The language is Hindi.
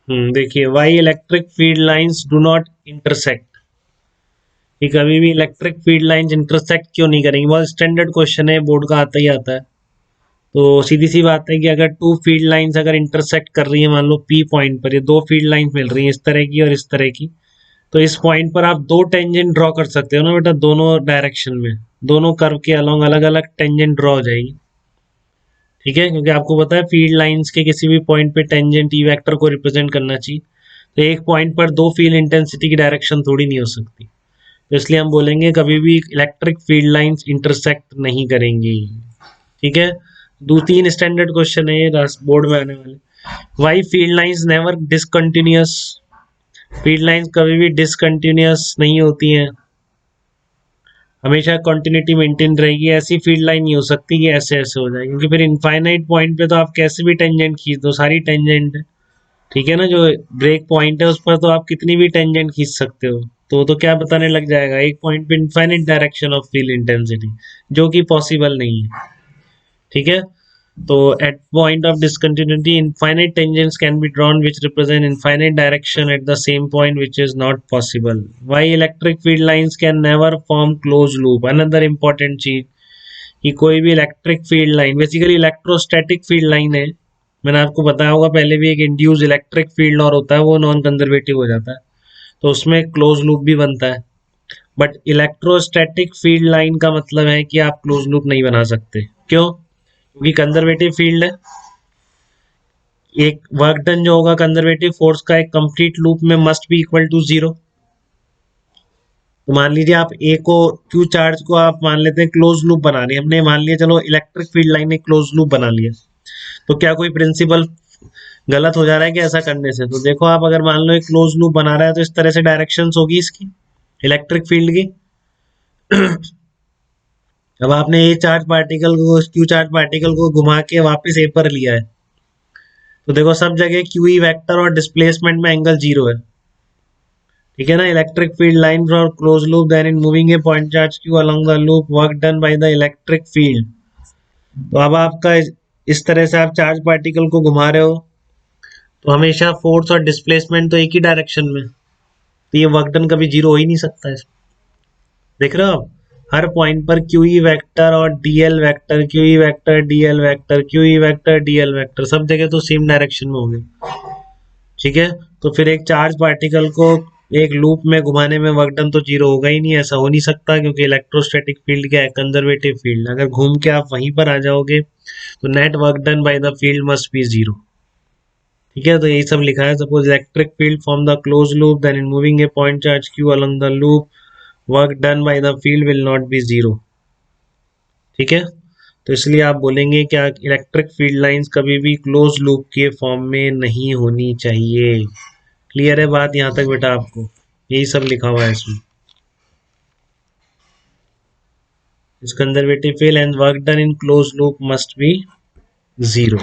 देखिए, Y electric field lines do not intersect, कि कभी भी इलेक्ट्रिक फील्ड लाइंस इंटरसेक्ट क्यों नहीं करेंगी। बहुत स्टैंडर्ड क्वेश्चन है, बोर्ड का आता ही आता है। तो सीधी सी बात है कि अगर टू फील्ड लाइंस अगर इंटरसेक्ट कर रही है, मान लो पी पॉइंट पर, ये दो फील्ड लाइंस मिल रही हैं इस तरह की और इस तरह की, तो इस पॉइंट पर आप दो टेंजेंट ड्रॉ कर सकते हो ना बेटा, दोनों डायरेक्शन में, दोनों कर्व के अलोंग अलग अलग टेंजेंट ड्रॉ हो जाएगी। ठीक है, क्योंकि आपको पता है फील्ड लाइंस के किसी भी पॉइंट पे टेंजेंट ई वेक्टर को रिप्रेजेंट करना चाहिए। तो एक पॉइंट पर दो फील्ड इंटेंसिटी की डायरेक्शन थोड़ी नहीं हो सकती, तो इसलिए हम बोलेंगे कभी भी इलेक्ट्रिक फील्ड लाइंस इंटरसेक्ट नहीं करेंगी। ठीक है, दो तीन स्टैंडर्ड क्वेश्चन है ये बोर्ड में आने वाले। Why field lines never discontinuous, field lines कभी भी डिसकंटिन्यूअस नहीं होती हैं, हमेशा कंटिन्यूटी मेंटेन रहेगी। ऐसी फील्ड लाइन नहीं हो सकती कि ऐसे ऐसे हो जाए, क्योंकि फिर इनफाइनाइट पॉइंट पे तो आप कैसे भी टेंजेंट खींच दो, सारी टेंजेंट है। ठीक है ना, जो ब्रेक पॉइंट है उस पर तो आप कितनी भी टेंजेंट खींच सकते हो, तो क्या बताने लग जाएगा एक पॉइंट पे infinite direction of field intensity, जो कि पॉसिबल नहीं है। ठीक है, तो at point of discontinuity infinite tangents can be drawn which represent infinite direction at the same point, which is not possible. Why electric field lines can never form closed loop, another important चीज कि कोई भी electric field line basically electrostatic field line है। मैंने आपको बताया होगा पहले भी, एक इंड्यूस इलेक्ट्रिक फील्ड और होता है, वो नॉन कंजर्वेटिव हो जाता है, तो उसमें क्लोज लूप भी बनता है। बट इलेक्ट्रोस्टैटिक फील्ड लाइन का मतलब है कि आप क्लोज लूप नहीं बना सकते। क्यों? क्योंकि कंजर्वेटिव फील्ड है, एक वर्क डन जो होगा कंजर्वेटिव फोर्स का एक कंप्लीट लूप में must be equal to zero. तो मान लीजिए आप ए को, क्यू चार्ज को आप मान लेते हैं क्लोज लूप बना रहे हैं, हमने मान लिया चलो इलेक्ट्रिक फील्ड लाइन ने क्लोज लूप बना लिया, तो क्या कोई प्रिंसिपल गलत हो जा रहा है क्या ऐसा करने से? तो देखो, आप अगर मान लो एक क्लोज लूप बना रहा है तो इस तरह से डायरेक्शंस होगी इसकी इलेक्ट्रिक फील्ड की। अब आपने ए चार्ज पार्टिकल को, क्यू चार्ज पार्टिकल को घुमा के वापस ए पर लिया है, तो देखो सब जगह क्यू ई वेक्टर और डिस्प्लेसमेंट में एंगल जीरो है। ठीक है ना, electric field line for close loop then in moving a point charge Q along the loop work done by the electric field. तो अब आपका इस तरह से आप चार्ज पार्टिकल को घुमा रहे हो, तो हमेशा फोर्स और डिस्प्लेसमेंट तो एक ही डायरेक्शन में, तो ये वर्क डन कभी जीरो हो ही नहीं सकता है। देख रहे हो आप, हर पॉइंट पर क्यू ई वेक्टर और DL vector, Q E vector DL vector, Q E vector DL vector, सब जगह तो सेम डायरेक्शन में होंगे। ठीक है, तो फिर एक चार्ज पार्टिकल को एक लूप में घुमाने में वर्क डन तो जीरो होगा ही नहीं, ऐसा हो नहीं सकता, क्योंकि इलेक्ट्रोस्टैटिक फील्ड क्या है, कंजर्वेटिव फील्ड। अगर घूम के आप वहीं पर आ जाओगे तो net work done by the field must be zero. ठीक है, तो यही सब लिखा है। Suppose electric field from the close loop then in moving a point charge Q along the loop work done by the field will not be zero. ठीक है, तो इसलिए आप बोलेंगे क्या, इलेक्ट्रिक फील्ड लाइंस कभी भी क्लोज लूप के फॉर्म में नहीं होनी चाहिए। क्लियर है बात यहाँ तक बेटा आपको? यही सब लिखा हुआ है इसमें। इस conservative field and work done in close loop must be zero.